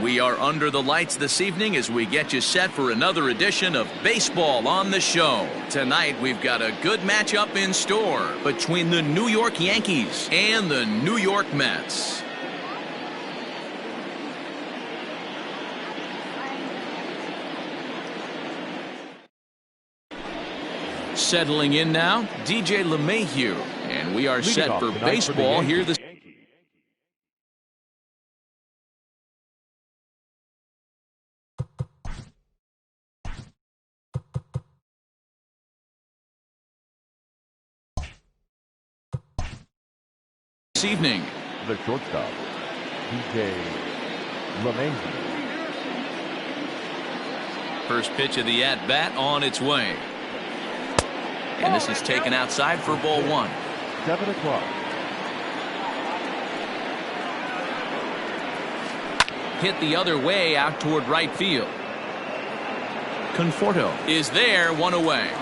We are under the lights this evening as we get you set for another edition of Baseball on the Show. Tonight, we've got a good matchup in store between the New York Yankees and the New York Mets. Settling in now, DJ LeMahieu, and we are set for baseball here this evening. The shortstop, DJ LeMahieu. First pitch of the at-bat on its way. And this is taken outside for ball one. 7 o'clock. Hit the other way out toward right field. Conforto is there, one away.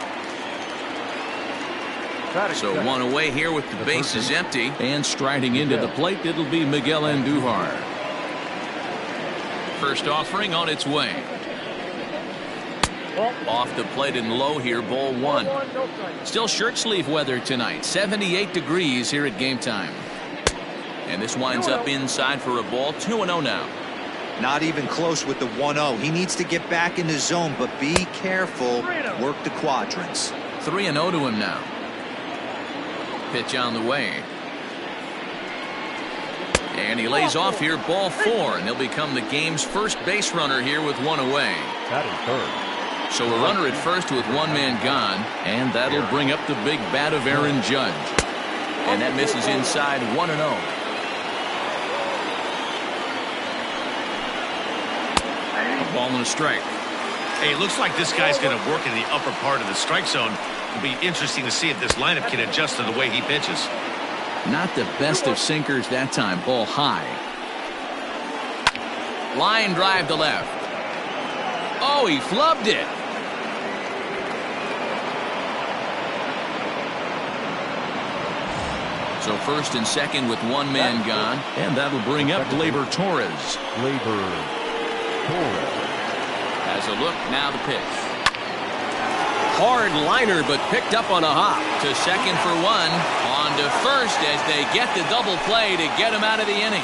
So one away here with the bases empty. And striding into the plate, it'll be Miguel Andujar. First offering on its way. Off the plate and low here, ball one. Still shirt sleeve weather tonight, 78 degrees here at game time. And this winds up inside for a ball, 2-0 now. Not even close with the 1-0. He needs to get back in the zone, but be careful. Work the quadrants. 3-0 to him now. Pitch on the way. And he lays off here, ball four, and he'll become the game's first base runner here with one away. That is third. So a runner at first with one man gone, and that'll bring up the big bat of Aaron Judge. And that misses inside, 1-0. A ball and a strike. Hey, looks like this guy's going to work in the upper part of the strike zone. It'll be interesting to see if this lineup can adjust to the way he pitches. Not the best of sinkers that time. Ball high. Line drive to left. Oh, he flubbed it. So first and second with one man gone, and that'll bring up Gleyber Torres. Gleyber Torres has a look, now the pitch. Hard liner, but picked up on a hop. To second for one. On to first as they get the double play to get him out of the inning.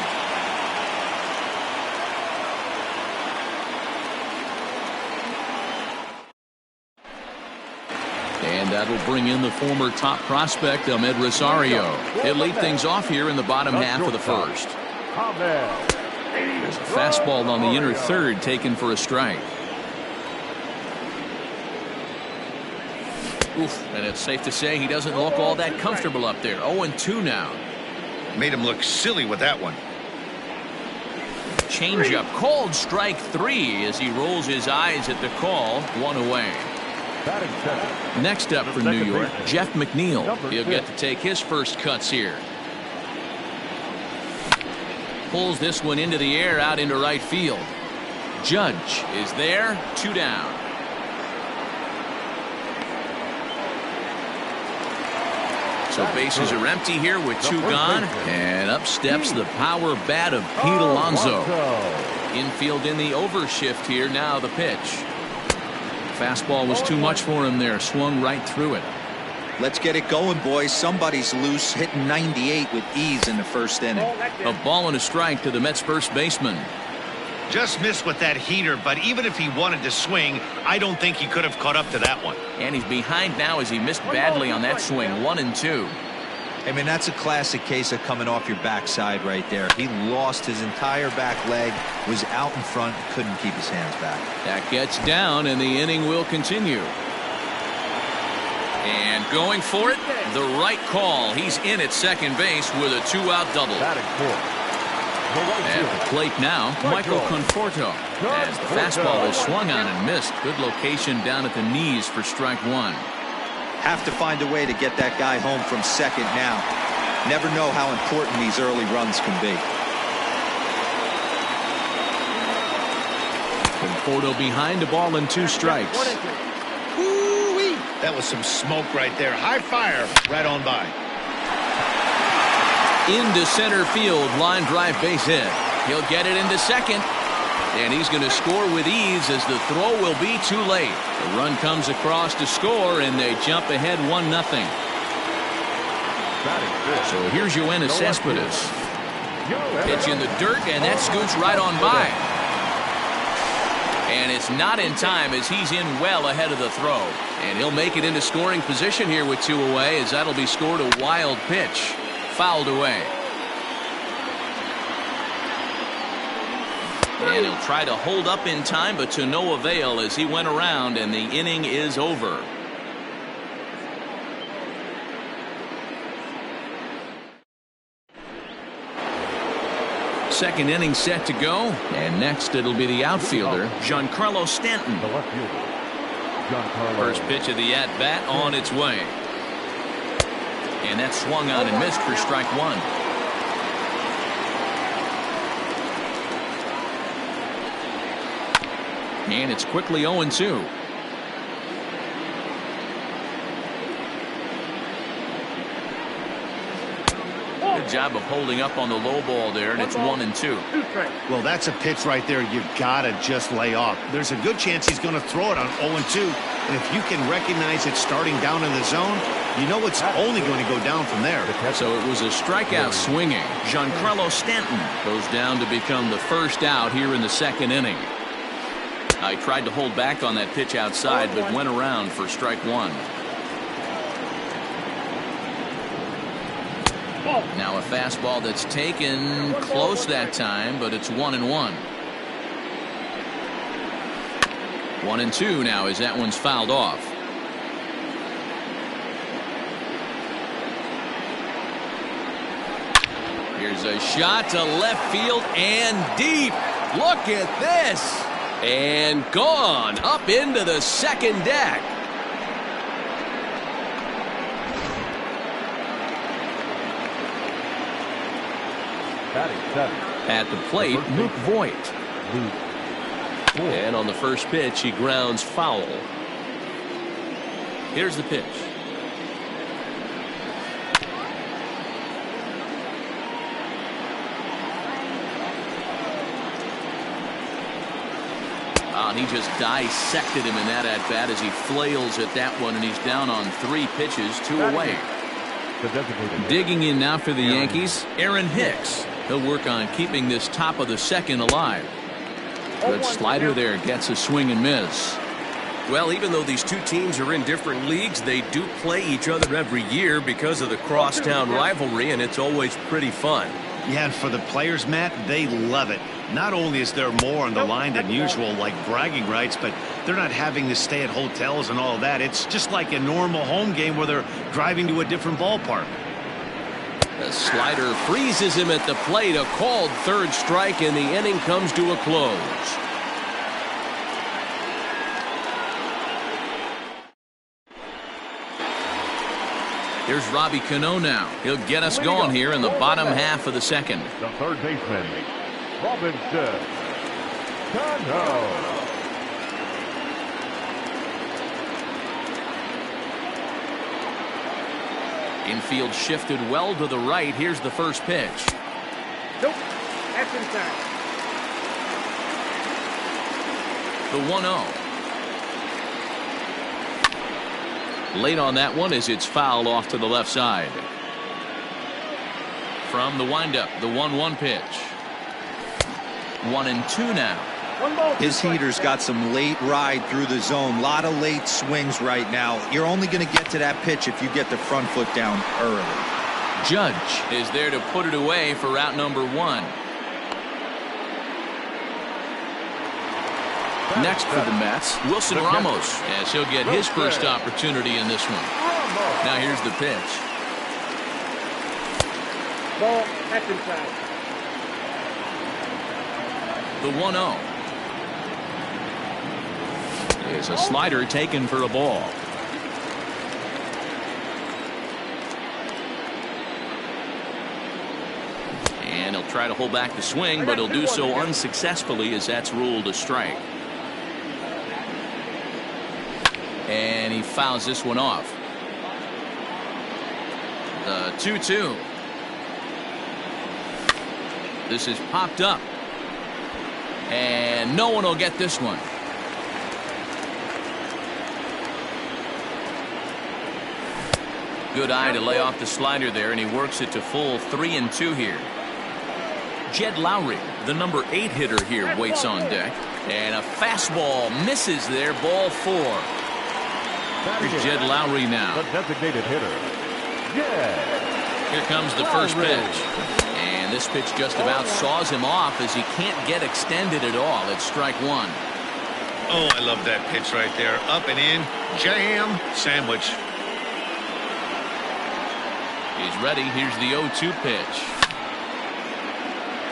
And that'll bring in the former top prospect, Ahmed Rosario. He'll lead things off here in the bottom half of the first. There's a fastball on the inner third taken for a strike. Oof, and it's safe to say he doesn't look all that comfortable up there. 0-2 now. Made him look silly with that one. Changeup, called strike three as he rolls his eyes at the call. One away. Next up for New York, Jeff McNeil. He'll get to take his first cuts here. Pulls this one into the air out into right field. Judge is there, 2 down. So bases are empty here with 2 gone. And up steps the power bat of Pete Alonso. Infield in the overshift here, now the pitch. Fastball was too much for him there, swung right through it. Let's get it going, boys. Somebody's loose, hitting 98 with ease in the first inning. A ball and a strike to the Mets first baseman. Just missed with that heater, but even if he wanted to swing, I don't think he could have caught up to that one. And he's behind now as he missed badly on that swing. 1-2. I mean, that's a classic case of coming off your backside right there. He lost his entire back leg, was out in front, couldn't keep his hands back. That gets down, and the inning will continue. And going for it, the right call. He's in at second base with a 2-out double. At the plate now, Michael Conforto. As the fastball is swung on and missed. Good location down at the knees for strike one. Have to find a way to get that guy home from second now. Never know how important these early runs can be. Conforto behind, a ball and 2 strikes. Woo-wee. That was some smoke right there. High fire right on by. Into center field, line drive base hit. He'll get it into second. And he's going to score with ease as the throw will be too late. The run comes across to score, and they jump ahead 1-0. So here's Yoenis Cespedes. Pitch in the dirt, and that scoots right on by. And it's not in time as he's in well ahead of the throw. And he'll make it into scoring position here with 2 away, as that'll be scored a wild pitch. Fouled away. And he'll try to hold up in time, but to no avail as he went around, and the inning is over. Second inning set to go, and next it'll be the outfielder, Giancarlo Stanton. The left fielder, Giancarlo. First pitch of the at-bat on its way. And that swung on and missed for strike 1. And it's quickly 0-2. Good job of holding up on the low ball there, and it's 1-2. Well, that's a pitch right there you've got to just lay off. There's a good chance he's going to throw it on 0-2. And if you can recognize it starting down in the zone, you know it's only going to go down from there. So it was a strikeout swinging. Giancarlo Stanton goes down to become the first out here in the second inning. I tried to hold back on that pitch outside, but went around for strike 1. Now a fastball that's taken close that time, but it's 1-1. 1-2 now as that one's fouled off. Here's a shot to left field and deep. Look at this. And gone up into the second deck. At the plate, Luke Voigt. And on the first pitch, he grounds foul. Here's the pitch. And he just dissected him in that at-bat as he flails at that one, and he's down on 3 pitches, 2 away. Digging in now for the Yankees, Aaron Hicks. He'll work on keeping this top of the second alive. Good slider there, gets a swing and miss. Well, even though these 2 teams are in different leagues, they do play each other every year because of the crosstown rivalry, and it's always pretty fun. Yeah, and for the players, Matt, they love it. Not only is there more on the line than usual, like bragging rights, but they're not having to stay at hotels and all that. It's just like a normal home game where they're driving to a different ballpark. The slider freezes him at the plate. A called third strike, and the inning comes to a close. Here's Robbie Cano now. He'll get us going here in the bottom half of the second. The third baseman, Robinson Cano. Infield shifted well to the right. Here's the first pitch. Nope, that's inside. The 1-0. Late on that one as it's fouled off to the left side. From the windup, the 1-1 pitch. 1-2 now. His heater's got some late ride through the zone. A lot of late swings right now. You're only going to get to that pitch if you get the front foot down early. Judge is there to put it away for out number 1. Next for the Mets, Wilson Ramos, as he'll get his first opportunity in this one. Now here's the pitch. Ball, that's inside. The 1-0. Is a slider taken for a ball. And he'll try to hold back the swing, but he'll do so unsuccessfully as that's ruled a strike. And he fouls this one off. The 2-2. This is popped up. And no one will get this one. Good eye to lay off the slider there, and he works it to full 3-2 here. Jed Lowry, the number 8 hitter here, waits on deck. And a fastball misses there, ball 4. Here's Jed Lowry now. The designated hitter, Jed. Here comes the first pitch. And this pitch just about saws him off as he can't get extended at all. It's strike 1. Oh, I love that pitch right there. Up and in, jam, sandwich. He's ready. Here's the 0-2 pitch.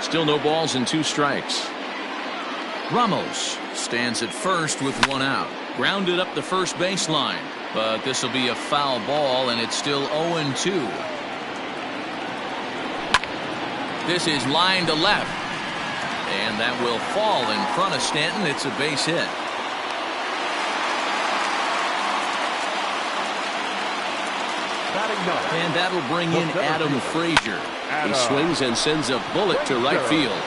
Still no balls and 2 strikes. Ramos stands at first with 1 out. Grounded up the first baseline. But this will be a foul ball, and it's still 0-2. This is line to left. And that will fall in front of Stanton. It's a base hit. And that'll bring in Adam Frazier. He swings and sends a bullet to right field.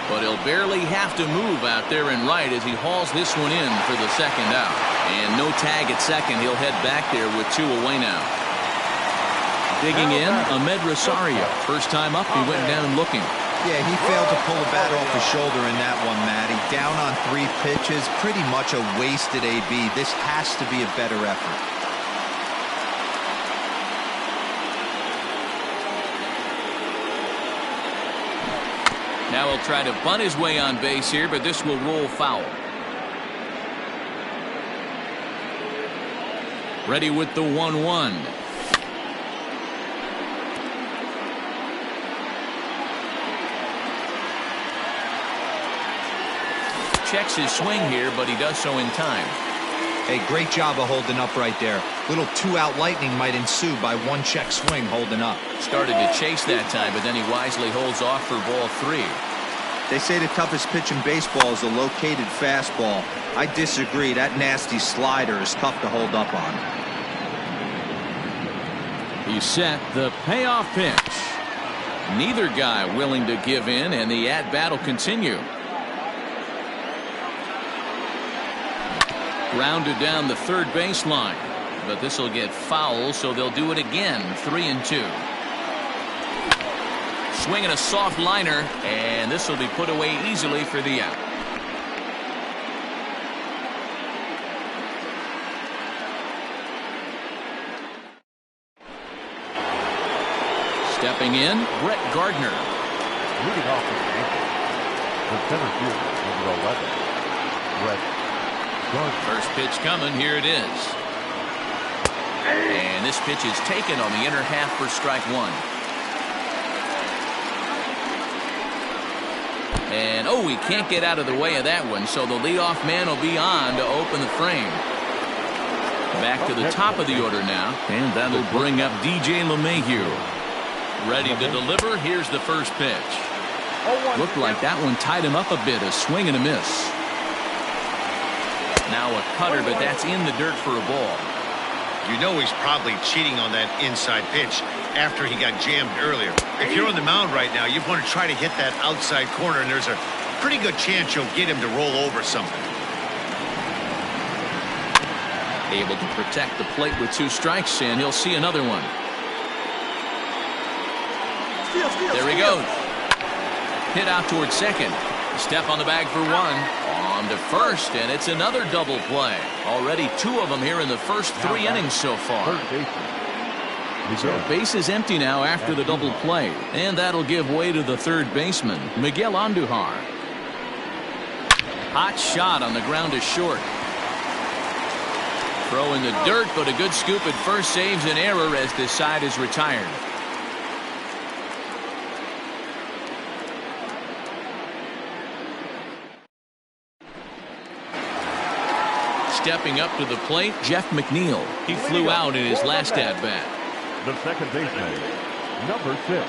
But he'll barely have to move out there in right as he hauls this one in for the second out. And no tag at second. He'll head back there with 2 away now. Digging in, Ahmed Rosario. First time up, he went down looking. Yeah, he failed to pull the bat off his shoulder in that one, Matty. Down on 3 pitches, pretty much a wasted AB. This has to be a better effort. Now he'll try to bunt his way on base here, but this will roll foul. Ready with the 1-1. Checks his swing here, but he does so in time. Hey, great job of holding up right there. Little 2-out lightning might ensue by 1 check swing holding up. Started to chase that time, but then he wisely holds off for ball 3. They say the toughest pitch in baseball is a located fastball. I disagree. That nasty slider is tough to hold up on. He set the payoff pitch. Neither guy willing to give in, and the at-bat will continue. Grounded down the third baseline, but this will get foul, so they'll do it again. 3-2. Swinging a soft liner, and this will be put away easily for the out. Stepping in, Brett Gardner. Leading off for the Yankees, the center fielder, number 11, Brett Gardner. First pitch coming. Here it is. And this pitch is taken on the inner half for strike 1. And oh, he can't get out of the way of that one, so the leadoff man will be on to open the frame. Back to the top of the order now, and that'll bring up DJ LeMahieu. Ready to deliver. Here's the first pitch. Looked like that one tied him up a bit. A swing and a miss. Now a cutter, but that's in the dirt for a ball. You know he's probably cheating on that inside pitch after he got jammed earlier. If you're on the mound right now, you want to try to hit that outside corner, and there's a pretty good chance you'll get him to roll over something. Able to protect the plate with 2 strikes, and he'll see another one. There he goes. Hit out towards second. Step on the bag for 1. On to first, and it's another double play. Already 2 of them here in the first 3 innings so far. So base is empty now after the double play, and that'll give way to the third baseman, Miguel Andujar. Hot shot on the ground is short. Throw in the dirt, but a good scoop at first saves an error as this side is retired. Stepping up to the plate, Jeff McNeil. He flew out in his last at-bat. The second baseman, number 6.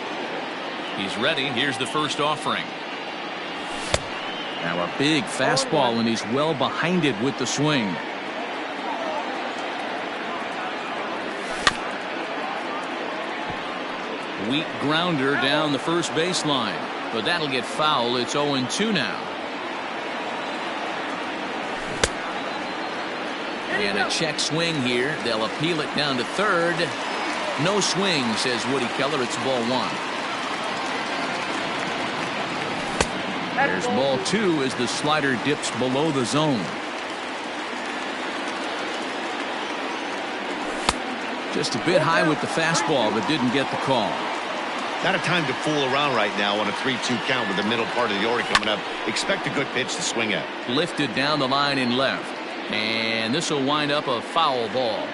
He's ready. Here's the first offering. Now a big fastball, and he's well behind it with the swing. Weak grounder down the first baseline, but that'll get foul. It's 0-2 now. And a check swing here. They'll appeal it down to third. No swing, says Woody Keller. It's ball one. There's ball two as the slider dips below the zone. Just a bit high with the fastball, but didn't get the call. Not a time to fool around right now on a 3-2 count with the middle part of the order coming up. Expect a good pitch to swing at. Lifted down the line in left. And this will wind up a foul ball.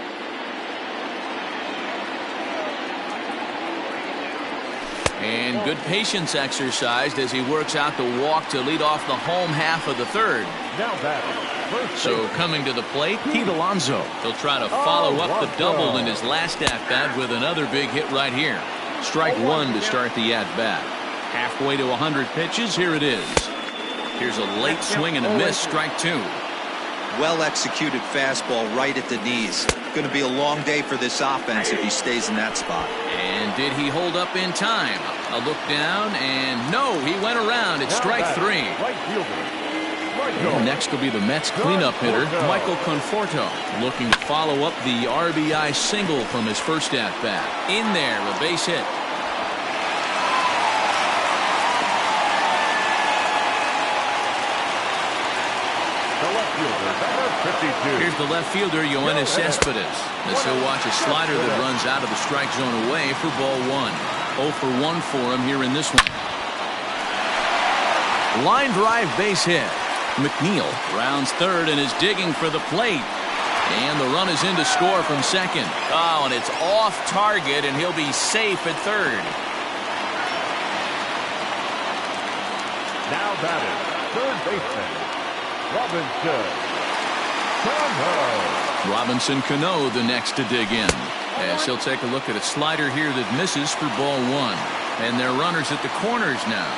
And good patience exercised as he works out the walk to lead off the home half of the third. Now batting. So coming to the plate, Pete Alonso. He'll try to follow up the double in his last at-bat with another big hit right here. Strike one to start the at-bat. Halfway to 100 pitches, here it is. Here's a late swing and a miss, strike two. Well-executed fastball right at the knees. Going to be a long day for this offense if he stays in that spot. And did he hold up in time? A look down, and no, he went around. It's strike three. Right fielder. And next will be the Mets cleanup hitter, Michael Conforto, looking to follow up the RBI single from his first at-bat. In there, a base hit. The left fielder, number 52. Here's the left fielder, Yoenis Cespedes, as he'll watch a slider that runs out of the strike zone away for ball one. 0 for 1 for him here in this one. Line drive base hit. McNeil rounds third and is digging for the plate. And the run is in to score from second. Oh, and it's off target, and he'll be safe at third. Now batting, third baseman, Robinson Cano. Robinson Cano the next to dig in, as he'll take a look at a slider here that misses for ball one. And they're runners at the corners now.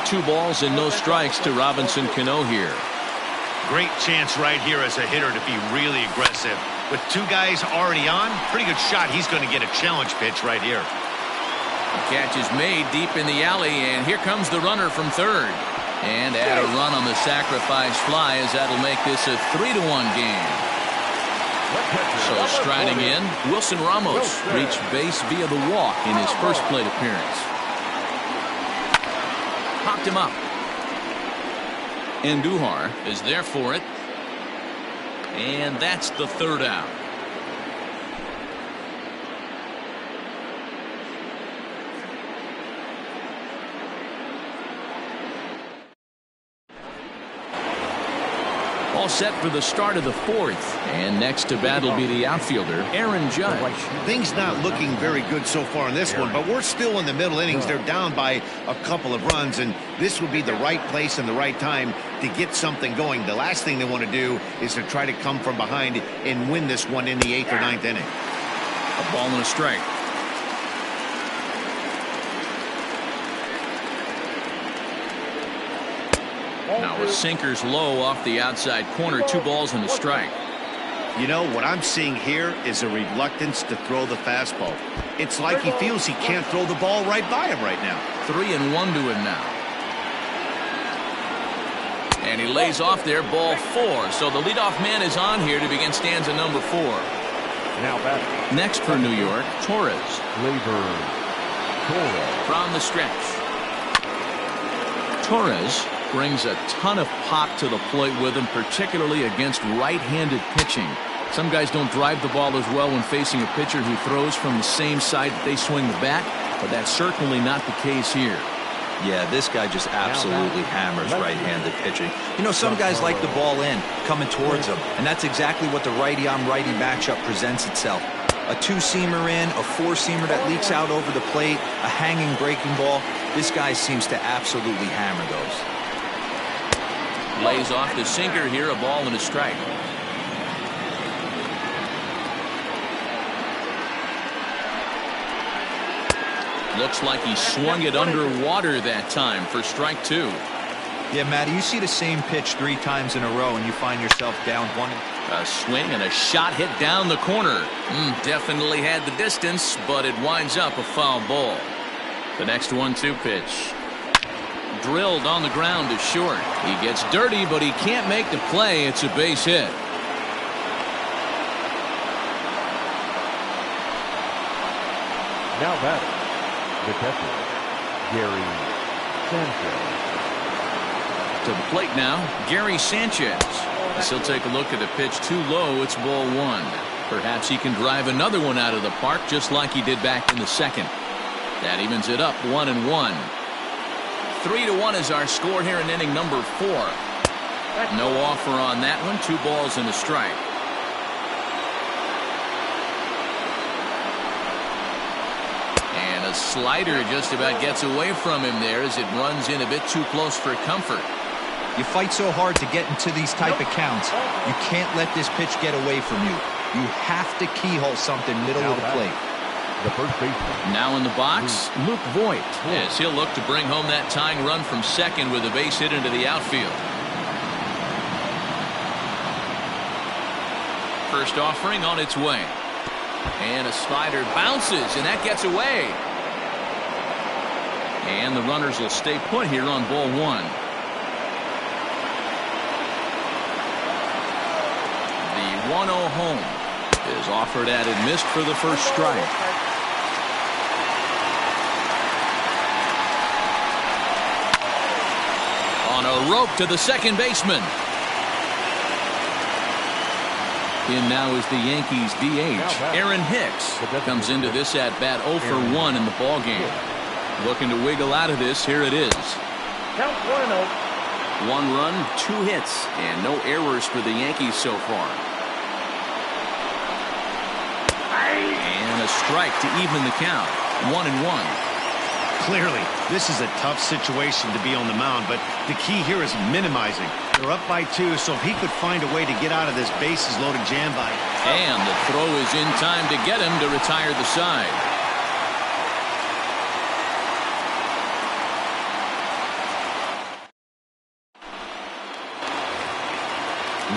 2 balls and no strikes to Robinson Cano here. Great chance right here as a hitter to be really aggressive. With 2 guys already on, pretty good shot. He's going to get a challenge pitch right here. The catch is made deep in the alley, and here comes the runner from third. And add a run on the sacrifice fly, as that'll make this a 3-1 game. So striding in, Wilson Ramos reached base via the walk in his first plate appearance. Popped him up. Andujar is there for it. And that's the third out. All set for the start of the fourth. And next to bat will be the outfielder, Aaron Judge. Things not looking very good so far in this one, but we're still in the middle innings. They're down by a couple of runs, and this would be the right place and the right time to get something going. The last thing they want to do is to try to come from behind and win this one in the 8th or 9th inning. A ball and a strike. Now a sinker's low off the outside corner. 2 balls and a strike. You know, what I'm seeing here is a reluctance to throw the fastball. It's like he feels he can't throw the ball right by him right now. 3-1 to him now. And he lays off there, ball 4. So the leadoff man is on here to begin stanza number 4. Now batting. Next for New York, Torres. From the stretch. Torres brings a ton of pop to the plate with him, particularly against right-handed pitching. Some guys don't drive the ball as well when facing a pitcher who throws from the same side that they swing the bat, but that's certainly not the case here. Yeah, this guy just absolutely hammers right-handed pitching. You know, some guys like the ball in, coming towards them, and that's exactly what the righty-on-righty matchup presents itself. A 2-seamer in, a 4-seamer that leaks out over the plate, a hanging breaking ball. This guy seems to absolutely hammer those. Lays off the sinker here, a ball and a strike. Looks like he swung it underwater that time for strike 2. Yeah, Matty, you see the same pitch 3 times in a row and you find yourself down 1. A swing and a shot hit down the corner. Definitely had the distance, but it winds up a foul ball. The next 1-2 pitch. Drilled on the ground to short. He gets dirty, but he can't make the play. It's a base hit. Now batting, the catcher, Gary Sanchez. To the plate now, Gary Sanchez. As he'll take a look at the pitch too low. It's ball one. Perhaps he can drive another one out of the park just like he did back in the second. That evens it up 1-1. 3-1 is our score here in inning number 4. No offer on that one. 2 balls and a strike. And a slider just about gets away from him there as it runs in a bit too close for comfort. You fight so hard to get into these type of counts. You can't let this pitch get away from you. You have to keyhole something middle of the plate. The first baseman. Now in the box, Luke Voigt, as he'll look to bring home that tying run from second with a base hit into the outfield. First offering on its way. And a slider bounces, and that gets away. And the runners will stay put here on ball one. The 1-0 home is offered at and missed for the first strike. On a rope to the second baseman. In now is the Yankees DH. Aaron Hicks comes into this at bat 0 for 1 in the ball game. Looking to wiggle out of this. Here it is. Count 1-0. 1 run, 2 hits, and no errors for the Yankees so far. And a strike to even the count. 1-1. Clearly, this is a tough situation to be on the mound, but the key here is minimizing. They're up by 2, so if he could find a way to get out of this bases-loaded jam by. And the throw is in time to get him to retire the side.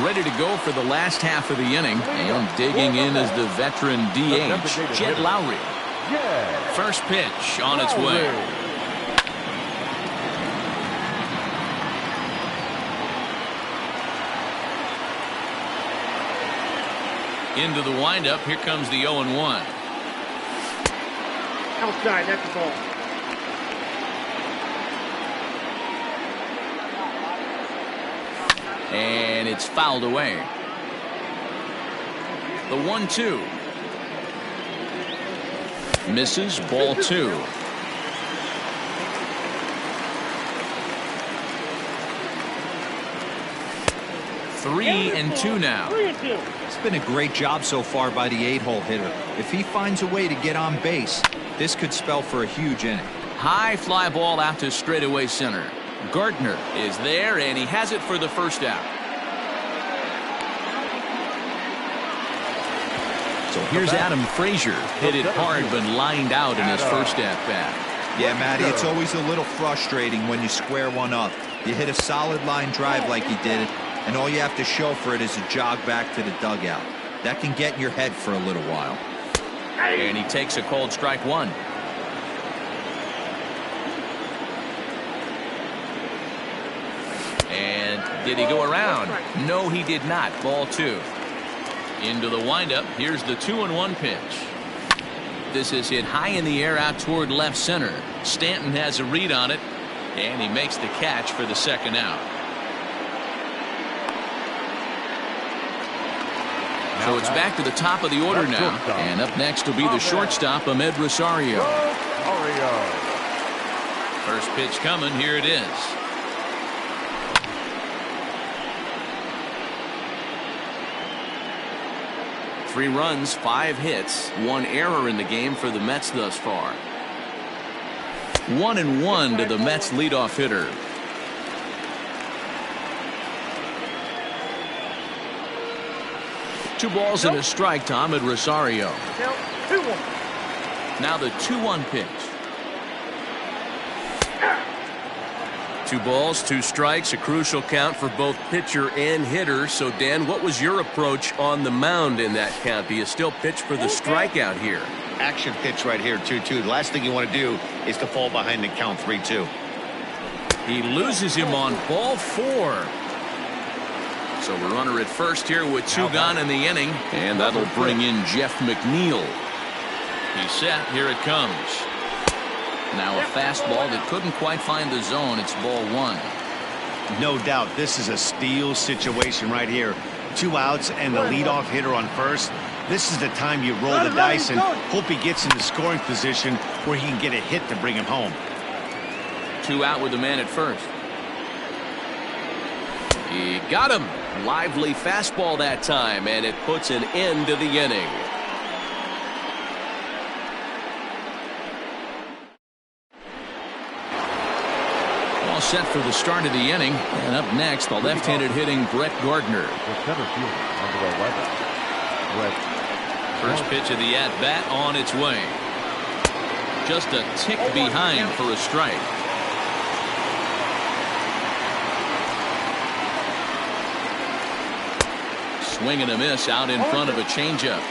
Ready to go for the last half of the inning, and digging in is the veteran DH, Jed Lowry. First pitch on its way. Into the windup. Here comes the 0-1. Outside, that's the ball. And it's fouled away. The 1-2. Misses, ball 2. Three and two now. 3-2. It's been a great job so far by the 8-hole hitter. If he finds a way to get on base, this could spell for a huge inning. High fly ball out to straightaway center. Gardner is there, and he has it for the first out. So here's Adam Frazier. Hit it hard, but lined out in his first at-bat. Yeah, Matty, it's always a little frustrating when you square one up. You hit a solid line drive like he did, and all you have to show for it is a jog back to the dugout. That can get in your head for a little while. And he takes a cold strike 1. And did he go around? No, he did not. Ball 2. Into the windup. Here's the 2-1 pitch. This is hit high in the air out toward left center. Stanton has a read on it, and he makes the catch for the second out. So it's back to the top of the order now, and up next will be the shortstop, Ahmed Rosario. First pitch coming. Here it is. Three runs, 5 hits, 1 error in the game for the Mets thus far. 1-1 to the Mets leadoff hitter. Two balls and a strike to Ahmed Rosario. Count 2-1. Now the 2-1 pitch. 2 balls, 2 strikes, a crucial count for both pitcher and hitter. So, Dan, what was your approach on the mound in that count? Do you still pitch for the strikeout here? Action pitch right here, 2-2. The last thing you want to do is to fall behind the count 3-2. He loses him on ball 4. So a runner at first here with 2 gone in the inning, and that'll bring in Jeff McNeil. He's set. Here it comes. Now a fastball that couldn't quite find the zone. It's ball one. No doubt this is a steal situation right here. 2 outs and the leadoff hitter on first. This is the time you roll the dice and hope he gets in the scoring position where he can get a hit to bring him home. 2 out with the man at first. He got him. Lively fastball that time, and it puts an end to the inning. All set for the start of the inning. And up next, the left-handed hitting Brett Gardner. The center fielder, number 11. Brett. First pitch of the at-bat on its way. Just a tick behind for a strike. Swing and a miss out in front of a changeup.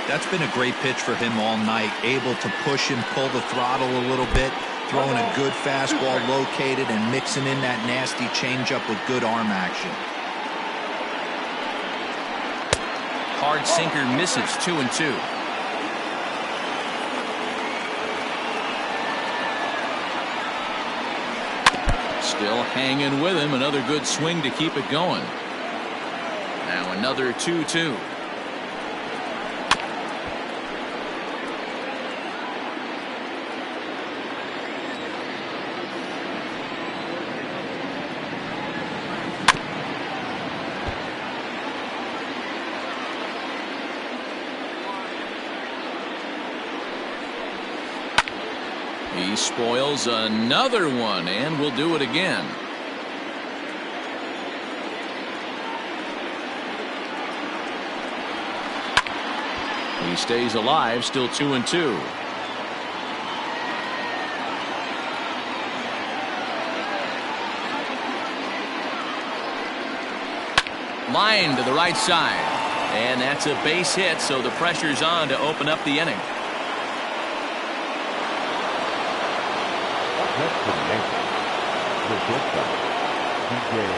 That's been a great pitch for him all night. Able to push and pull the throttle a little bit. Throwing a good fastball located and mixing in that nasty changeup with good arm action. Hard sinker misses. 2-2. Still hanging with him. Another good swing to keep it going. Now another 2-2. He spoils another one and will do it again. He stays alive, still 2-2. Line to the right side. And that's a base hit, so the pressure's on to open up the inning.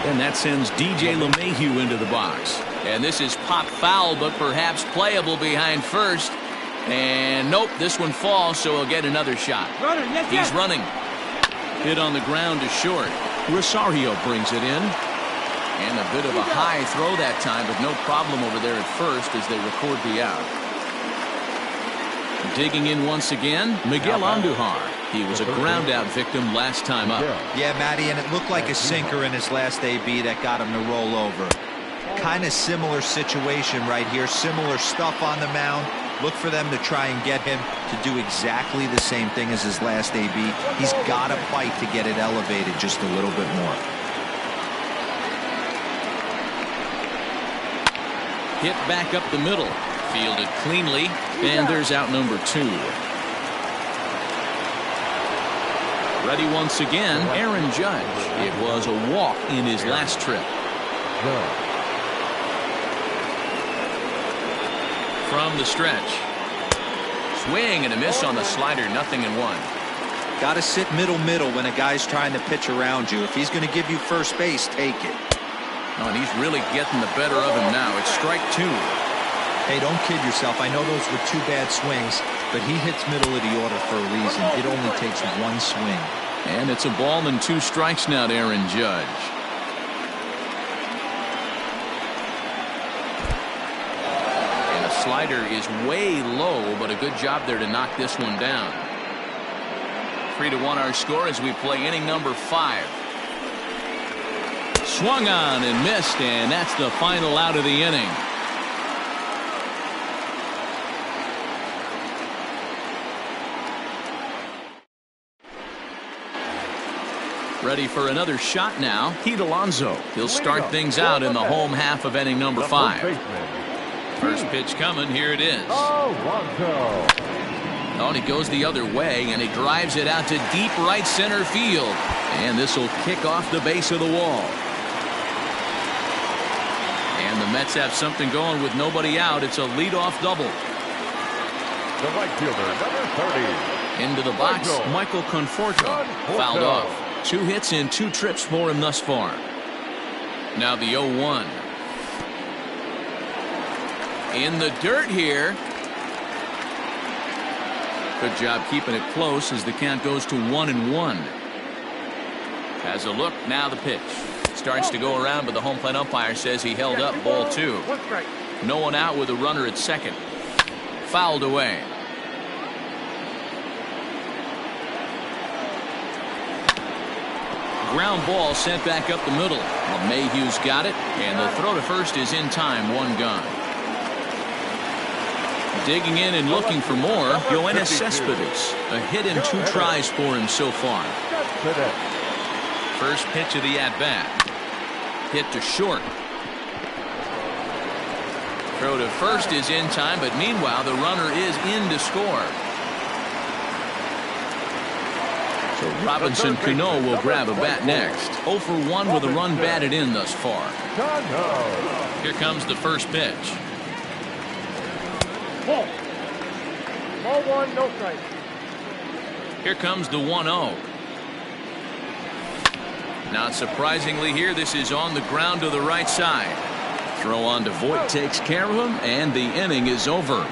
And that sends DJ LeMahieu into the box. And this is popped foul, but perhaps playable behind first. And nope, this one falls, so he'll get another shot. He's running. Hit on the ground to short. Rosario brings it in. And a bit of a high throw that time, but no problem over there at first as they record the out. Digging in once again, Miguel Andujar. He was a ground out victim last time up. Yeah, Matty, and it looked like a sinker in his last AB that got him to roll over. Kind of similar situation right here. Similar stuff on the mound. Look for them to try and get him to do exactly the same thing as his last AB. He's got to fight to get it elevated just a little bit more. Hit back up the middle. Fielded cleanly. And there's out number 2. Ready once again, Aaron Judge. It was a walk in his last trip. From the stretch. Swing and a miss on the slider, 0-1. Got to sit middle when a guy's trying to pitch around you. If he's going to give you first base, take it. Oh, and he's really getting the better of him now. It's strike 2. Hey, don't kid yourself. I know those were 2 bad swings, but he hits middle of the order for a reason. It only takes 1 swing. And it's a ball and 2 strikes now to Aaron Judge. And the slider is way low, but a good job there to knock this one down. 3-1 our score as we play inning number 5. Swung on and missed, and that's the final out of the inning. Ready for another shot now. Pete Alonso. He'll start things out in the home half of inning number 5. First pitch coming. Here it is. Oh, and he goes the other way, and he drives it out to deep right center field. And this will kick off the base of the wall. And the Mets have something going with nobody out. It's a leadoff double. The right fielder, number 30. Into the box, Michael Conforto. Fouled off. 2 hits in 2 trips for him thus far. Now the 0-1. In the dirt here. Good job keeping it close as the count goes to 1-1. Has a look, now the pitch. Starts to go around, but the home plate umpire says he held up, ball 2. No one out with a runner at second. Fouled away. Ground ball sent back up the middle. Well, Mayhew's got it, and the throw to first is in time, 1 gone. Digging in and looking for more, Yoenis Cespedes. A hit and 2 tries for him so far. First pitch of the at-bat. Hit to short. Throw to first is in time, but meanwhile the runner is in to score. So Robinson Cano will grab a bat next. 0 for 1 with a run batted in thus far. Here comes the first pitch. Ball 1, no strike. Here comes the 1-0. Not surprisingly here, this is on the ground to the right side. Throw on to Voit takes care of him, and the inning is over.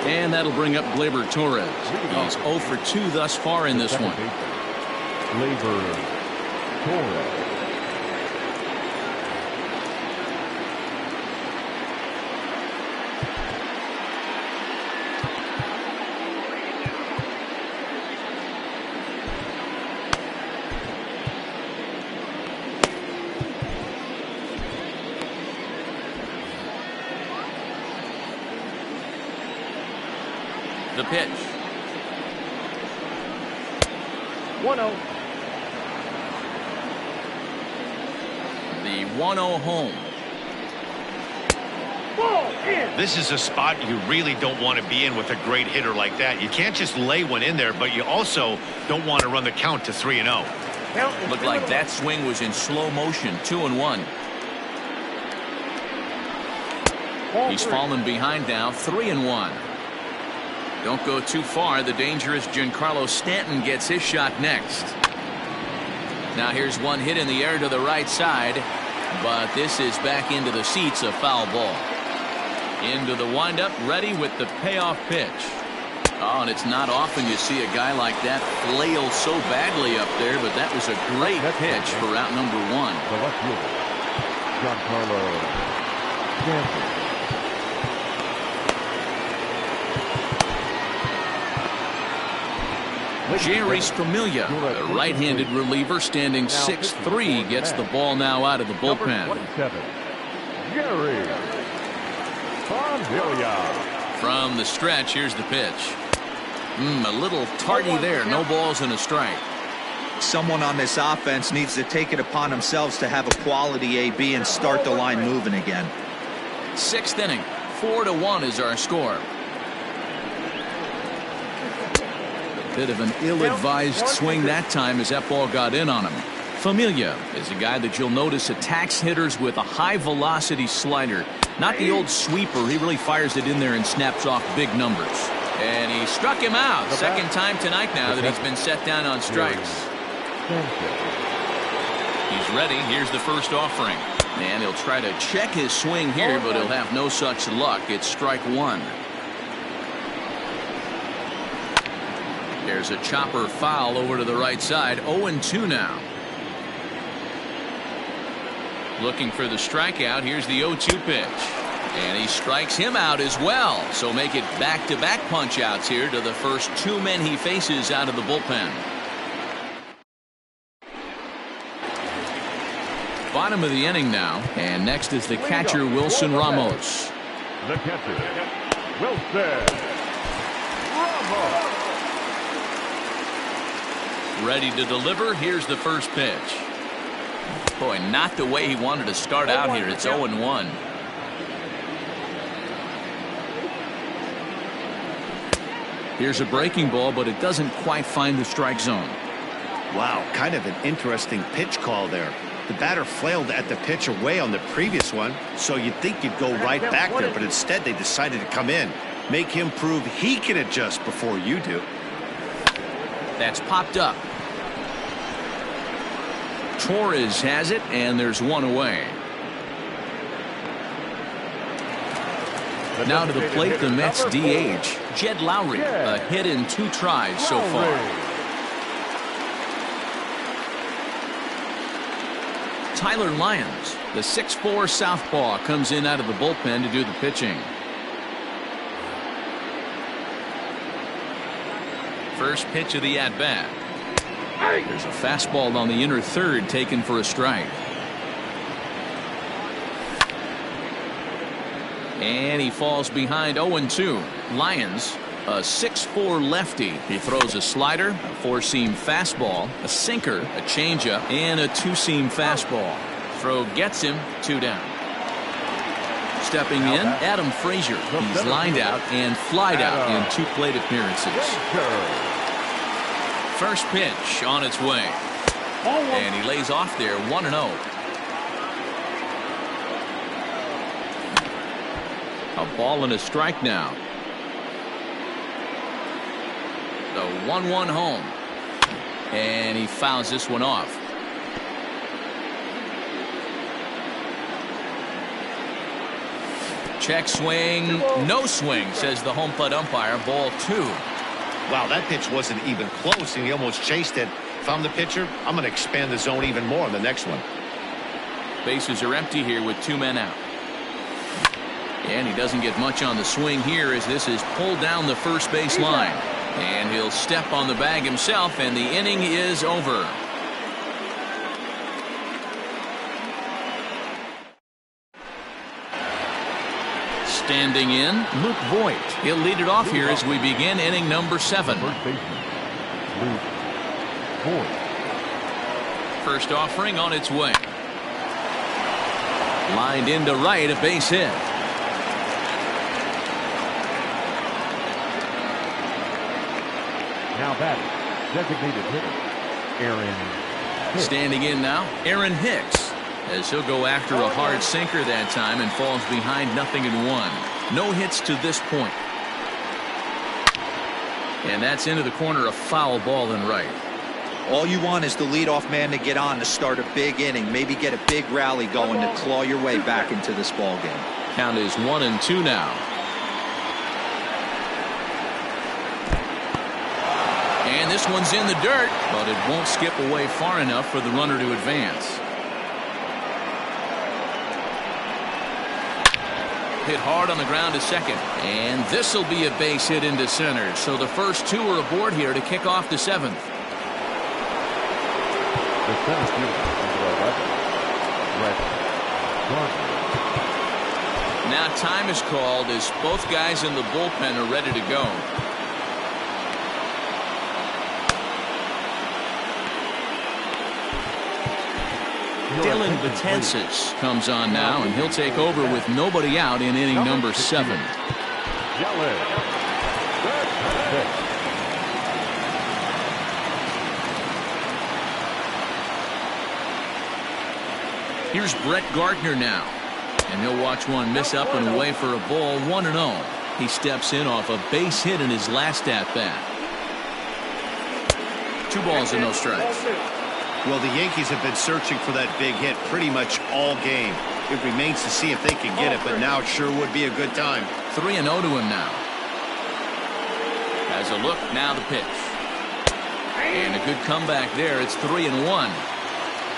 And that'll bring up Gleyber Torres. He's 0 for 2 thus far in this one. Gleyber Torres. The pitch. 1-0. The 1-0 home. Ball in. This is a spot you really don't want to be in with a great hitter like that. You can't just lay one in there, but you also don't want to run the count to 3-0. Looked like that swing was in slow motion. 2-1. He's fallen behind now. 3-1. Don't go too far. The dangerous Giancarlo Stanton gets his shot next. Now here's one hit in the air to the right side, but this is back into the seats, a foul ball. Into the windup, ready with the payoff pitch. Oh, and it's not often you see a guy like that flail so badly up there, but that was a great pitch for out number 1. The left fielder, Giancarlo Stanton. Jerry's Familia, the right-handed reliever, standing 6'3", gets the ball now out of the bullpen. Jerry Familia. From the stretch, here's the pitch. A little tardy there. No balls and a strike. Someone on this offense needs to take it upon themselves to have a quality AB and start the line moving again. 6th inning. 4-1 is our score. Bit of an ill-advised swing that time as that ball got in on him. Familia is a guy that you'll notice attacks hitters with a high-velocity slider. Not the old sweeper. He really fires it in there and snaps off big numbers. And he struck him out. Second time tonight now that he's been set down on strikes. He's ready. Here's the first offering. And he'll try to check his swing here, but he'll have no such luck. It's strike 1. There's a chopper foul over to the right side. 0-2 now. Looking for the strikeout. Here's the 0-2 pitch. And he strikes him out as well. So make it back-to-back punch-outs here to the first 2 men he faces out of the bullpen. Bottom of the inning now. And next is the catcher, Wilson Ramos. The catcher, Wilson Ramos. Ready to deliver. Here's the first pitch. Boy, not the way he wanted to start out here. It's 0-1. Here's a breaking ball, but it doesn't quite find the strike zone. Wow, kind of an interesting pitch call there. The batter flailed at the pitch away on the previous one, so you'd think you'd go right back there, but instead they decided to come in, make him prove he can adjust before you do. That's popped up. Torres has it, and there's one away. Now to the plate, the Mets DH, Jed Lowry. A hit in 2 tries so far. Tyler Lyons, the 6'4" southpaw, comes in out of the bullpen to do the pitching. First pitch of the at-bat. There's a fastball on the inner third taken for a strike. And he falls behind 0-2. Lyons, a 6'4" lefty. He throws a slider, a 4-seam fastball, a sinker, a changeup, and a 2-seam fastball. Throw gets him, 2 down. Stepping in, Adam Frazier. He's lined out and flied out in 2 plate appearances. First pitch on its way. And he lays off there, 1-0. A ball and a strike now. The 1-1 home. And he fouls this one off. Check swing. No swing, says the home plate umpire. Ball 2. Wow, that pitch wasn't even close, and he almost chased it. If I'm the pitcher, I'm going to expand the zone even more in the next one. Bases are empty here with 2 men out. And he doesn't get much on the swing here as this is pulled down the first base line. And he'll step on the bag himself, and the inning is over. Standing in, Luke Voigt. He'll lead it off here as we begin inning number 7. First baseman, Luke Voigt. First offering on its way. Lined into right, a base hit. Now batting, designated hitter, Aaron Hicks. Standing in now, Aaron Hicks, as he'll go after a hard sinker that time and falls behind 0-1. No hits to this point. And that's into the corner, a foul ball and right. All you want is the leadoff man to get on to start a big inning, maybe get a big rally going to claw your way back into this ball game. Count is 1-2 now. And this one's in the dirt, but it won't skip away far enough for the runner to advance. Hit hard on the ground to second, and this will be a base hit into center. So the first 2 are aboard here to kick off the 7th. The center fielder, number 11, Brett Gardner. Now time is called as both guys in the bullpen are ready to go. Dylan Betances comes on now, and he'll take over with nobody out in inning number 7. Here's Brett Gardner now, and he'll watch one miss up and away for a ball, 1-0. He steps in off a base hit in his last at-bat. 2 balls and no strikes. Well, the Yankees have been searching for that big hit pretty much all game. It remains to see if they can get it, but now it sure would be a good time. 3-0 to him now. As a look, now the pitch. And a good comeback there. It's 3-1.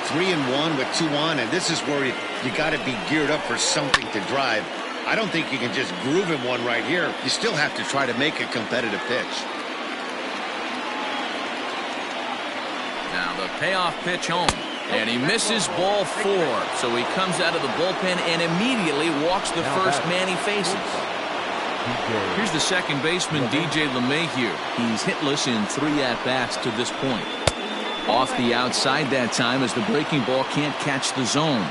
3-1 with 2 on, and this is where you got to be geared up for something to drive. I don't think you can just groove him one right here. You still have to try to make a competitive pitch. Now the payoff pitch home, and he misses ball 4. So he comes out of the bullpen and immediately walks the first man he faces. Here's the second baseman, DJ LeMahieu. He's hitless in 3 at-bats to this point. Off the outside that time as the breaking ball can't catch the zone.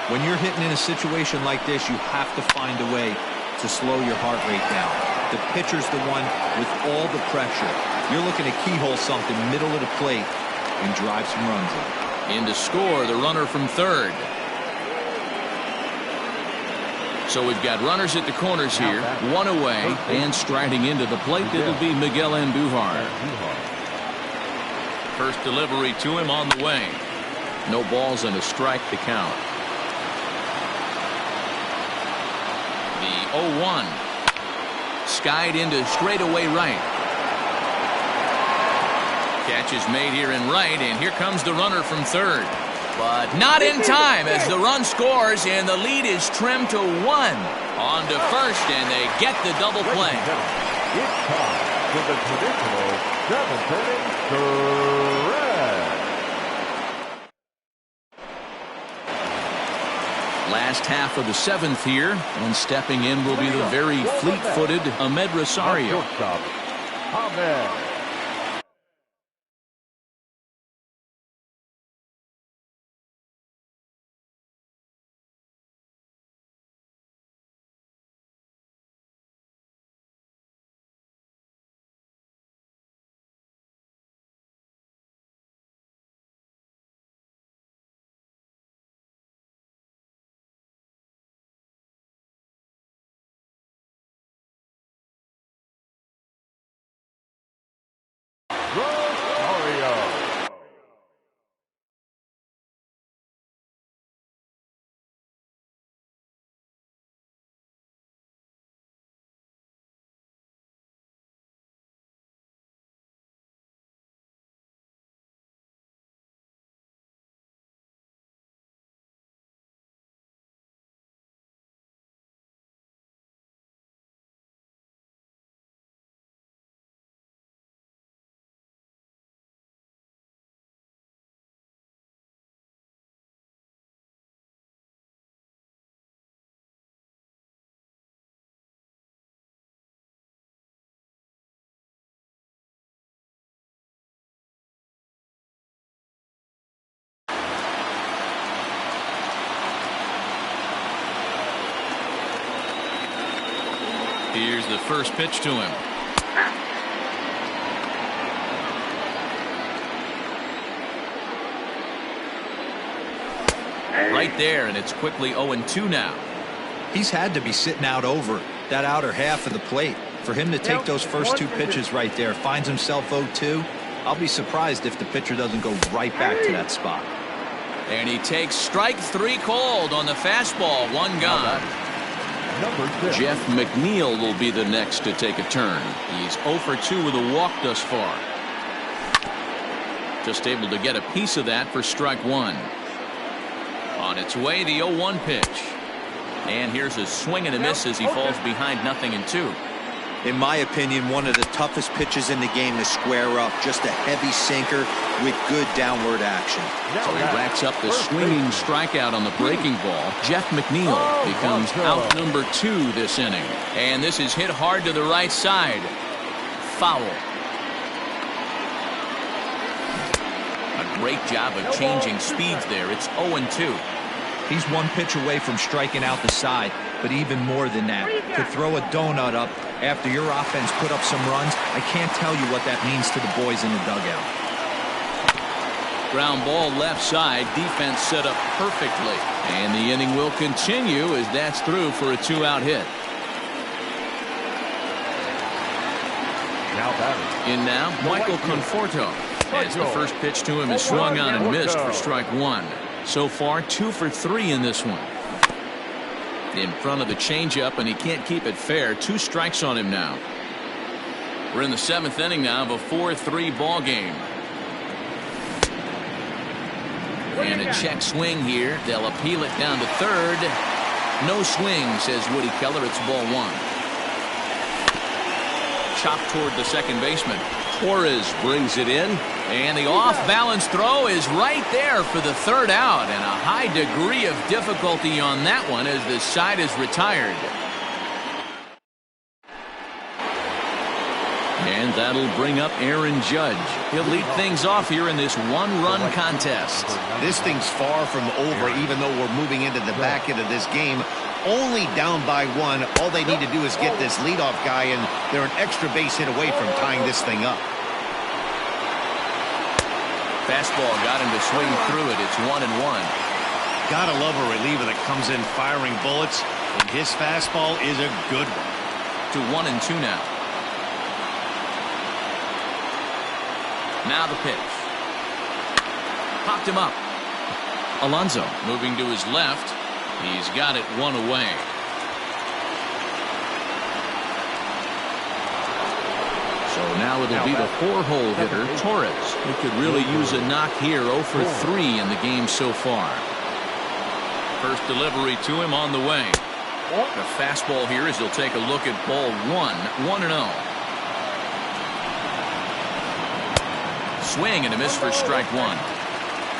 When you're hitting in a situation like this, you have to find a way to slow your heart rate down. The pitcher's the one with all the pressure. You're looking to keyhole something middle of the plate and drive some runs in. In to score, the runner from third. So we've got runners at the corners here, 1 away, and striding into the plate, it'll be Miguel Andujar. First delivery to him on the way. No balls and a strike to count. The 0-1. Skied into straightaway right. Catch is made here in right, and here comes the runner from third. But not in time as the run scores, and the lead is trimmed to 1. On to first, and they get the double play. It's time for the traditional 7th inning stretch. Last half of the 7th here, and stepping in will be the very fleet-footed Ahmed Rosario. Shortstop, Ahmed. Rosario. Here's the first pitch to him. Right there, and it's quickly 0-2 now. He's had to be sitting out over that outer half of the plate. For him to take those first 2 pitches right there, finds himself 0-2. I'll be surprised if the pitcher doesn't go right back to that spot. And he takes strike 3 cold on the fastball. 1 gone. Jeff McNeil will be the next to take a turn. He's 0 for 2 with a walk thus far. Just able to get a piece of that for strike 1. On its way, the 0-1 pitch. And here's a swing and a miss as he falls behind 0-2. In my opinion, one of the toughest pitches in the game to square up. Just a heavy sinker with good downward action. So he racks up the swinging strikeout on the breaking ball. Jeff McNeil becomes out number 2 this inning. And this is hit hard to the right side. Foul. A great job of changing speeds there. It's 0-2. He's 1 pitch away from striking out the side, but even more than that, to throw a donut up after your offense put up some runs, I can't tell you what that means to the boys in the dugout. Ground ball left side. Defense set up perfectly. And the inning will continue as that's through for a 2-out hit. Now batting. In now, Michael Conforto. As the first pitch to him is swung on and missed for strike 1. So far, 2 for 3 in this one. In front of the changeup, and he can't keep it fair. 2 strikes on him now. We're in the 7th inning now of a 4-3 ball game. And a check swing here. They'll appeal it down to third. No swing, says Woody Keller. It's ball 1. Chopped toward the second baseman. Torres brings it in. And the off-balance throw is right there for the 3rd out. And a high degree of difficulty on that one as the side is retired. And that'll bring up Aaron Judge. He'll lead things off here in this 1-run contest. This thing's far from over, even though we're moving into the back end of this game. Only down by 1. All they need to do is get this leadoff guy, and they're an extra base hit away from tying this thing up. Fastball got him to swing through it. It's 1-1. Gotta love a reliever that comes in firing bullets, and his fastball is a good one. To 1-2 now. Now the pitch. Popped him up. Alonso moving to his left. He's got it one away. So now it'll be the 4-hole hitter, Torres, who could really use a knock here. 0 for 3 in the game so far. First delivery to him on the way. The fastball here as he'll take a look at ball 1-0. Swing and a miss for strike 1.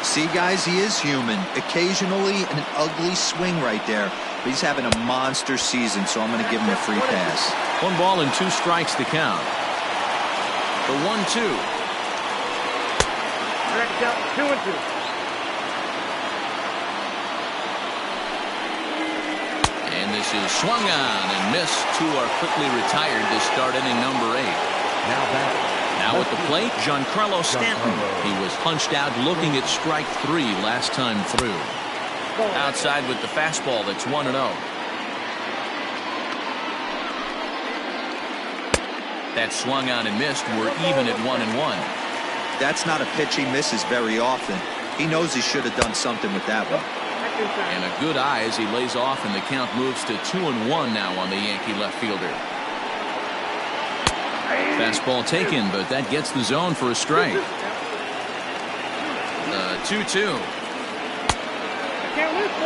See, guys, he is human. Occasionally an ugly swing right there, but he's having a monster season, so I'm going to give him a free pass. 1 ball and 2 strikes to count. The 1-2. Correct count, 2-2. And this is swung on and missed. 2 are quickly retired to start inning number 8. Now at the plate, Giancarlo Stanton. He was punched out looking at strike 3 last time through. Outside with the fastball, that's 1-0. That swung on and missed. We're even at 1-1. That's not a pitch he misses very often. He knows he should have done something with that one. And a good eye as he lays off, and the count moves to 2-1 now on the Yankee left fielder. Fastball taken, but that gets the zone for a strike. 2-2.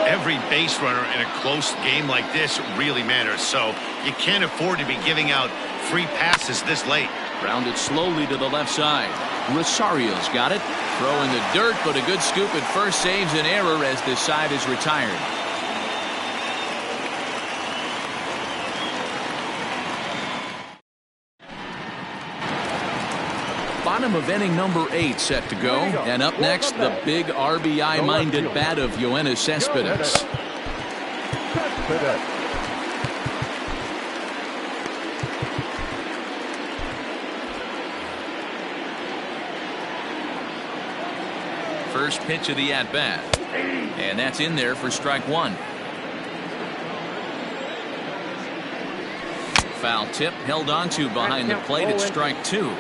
Every base runner in a close game like this really matters, so you can't afford to be giving out free passes this late. Rounded slowly to the left side. Rosario's got it. Throw in the dirt, but a good scoop at first saves an error as this side is retired. Bottom of inning number 8 set to go. And up next, the big RBI-minded bat of Yoenis Cespedes. First pitch of the at-bat. And that's in there for strike 1. Foul tip held onto behind the plate at strike 2.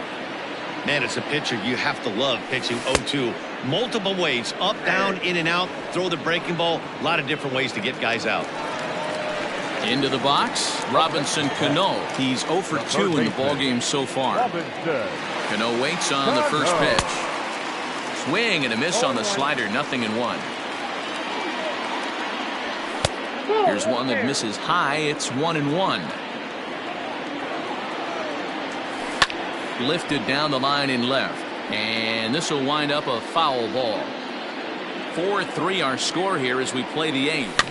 Man, as a pitcher, you have to love pitching 0-2. Multiple ways, up, down, in and out, throw the breaking ball. A lot of different ways to get guys out. Into the box, Robinson Cano. He's 0 for 2 in the ballgame so far. Cano waits on the first pitch. Swing and a miss on the slider, 0-1. Here's one that misses high. It's 1-1. Lifted down the line in left, and this will wind up a foul ball. 4-3 our score here as we play the 8th.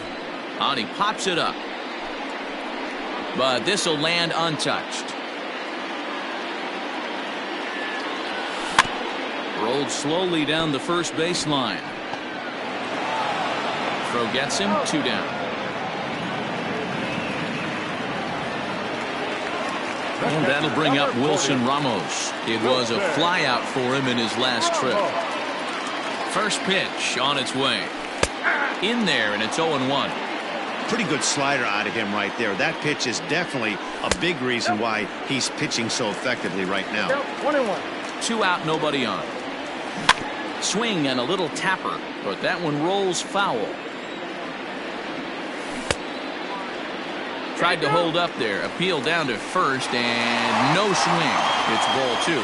And he pops it up, but this will land untouched. Rolled slowly down the first baseline. Throw gets him, 2 down. And that'll bring up Wilson Ramos. It was a flyout for him in his last trip. First pitch on its way. In there, and it's 0-1. Pretty good slider out of him right there. That pitch is definitely a big reason why he's pitching so effectively right now. 1-1. 2 out, nobody on. Swing and a little tapper, but that one rolls foul. Tried to hold up there, appeal down to first, and no swing. It's ball 2.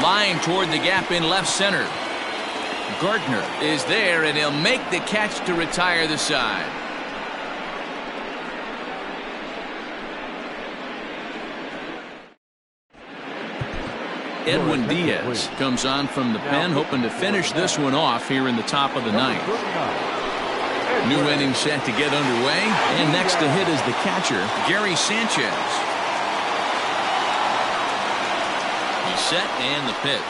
Line toward the gap in left center. Gardner is there, and he'll make the catch to retire the side. Edwin Diaz comes on from the pen, hoping to finish this one off here in the top of the 9th. New inning set to get underway, and next to hit is the catcher, Gary Sanchez. He's set, and the pitch.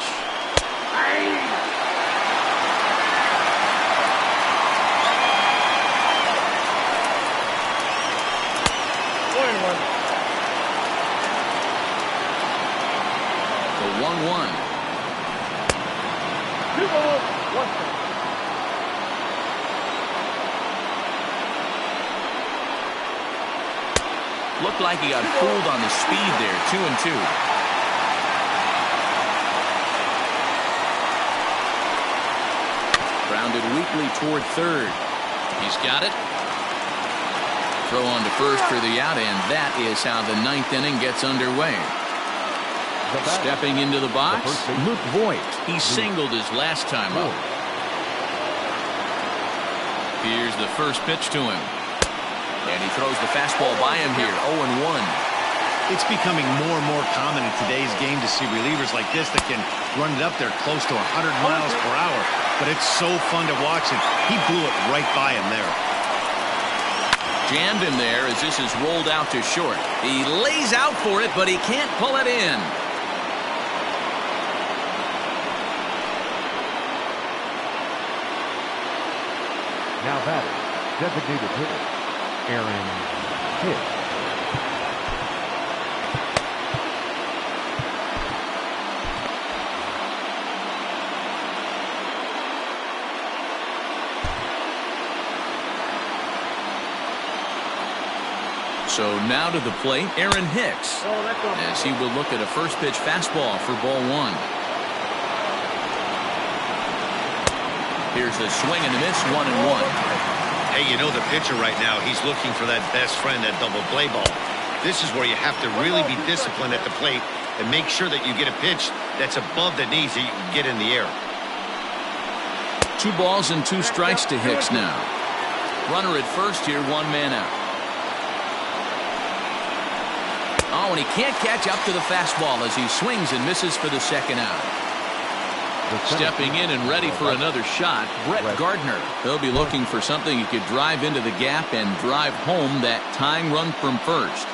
The 1-1. 2 balls, 1 strike. Looked like he got fooled on the speed there. 2-2. grounded weakly toward third. He's got it. Throw on to first for the out, and that is how the ninth inning gets underway. Stepping into the box, Luke Voigt. He singled his last time up. Here's the first pitch to him. And he throws the fastball by him here, 0-1. It's becoming more and more common in today's game to see relievers like this that can run it up there close to 100 miles per hour. But it's so fun to watch it. He blew it right by him there. Jammed him there as this is rolled out to short. He lays out for it, but he can't pull it in. Now batting, designated hitter, Aaron Hicks. So now to the plate, Aaron Hicks, as he will look at a first pitch fastball for ball one. Here's a swing and a miss, 1-1. Hey, you know the pitcher right now, he's looking for that best friend, that double play ball. This is where you have to really be disciplined at the plate and make sure that you get a pitch that's above the knees that you can get in the air. 2 balls and 2 strikes to Hicks now. Runner at first here, 1 man out. Oh, and he can't catch up to the fastball as he swings and misses for the second out. Stepping in and ready for another shot, Brett Gardner. He'll be looking for something he could drive into the gap and drive home that tying run from first.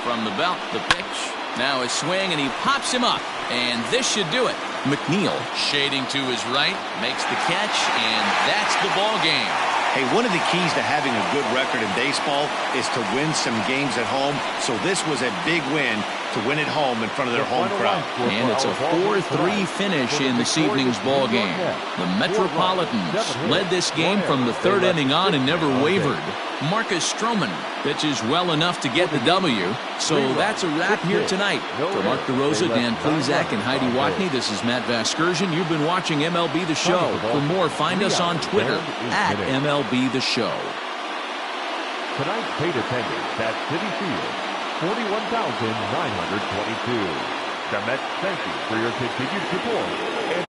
From the belt, the pitch. Now his swing, and he pops him up. And this should do it. McNeil shading to his right, makes the catch, and that's the ball game. Hey, one of the keys to having a good record in baseball is to win some games at home. So this was a big win to win at home in front of their home crowd. And it's a 4-3 finish in this evening's ball game. The Metropolitans led this game from the 3rd inning on and never wavered. Marcus Stroman pitches well enough to get the W. So that's a wrap here tonight. For Mark DeRosa, Dan Plezak, and Heidi Watney, this is Matt Vasgersian. You've been watching MLB The Show. For more, find us on Twitter at MLB The Show. Tonight's paid attendance at Citi Field, 41,922. The Mets thank you for your continued support. And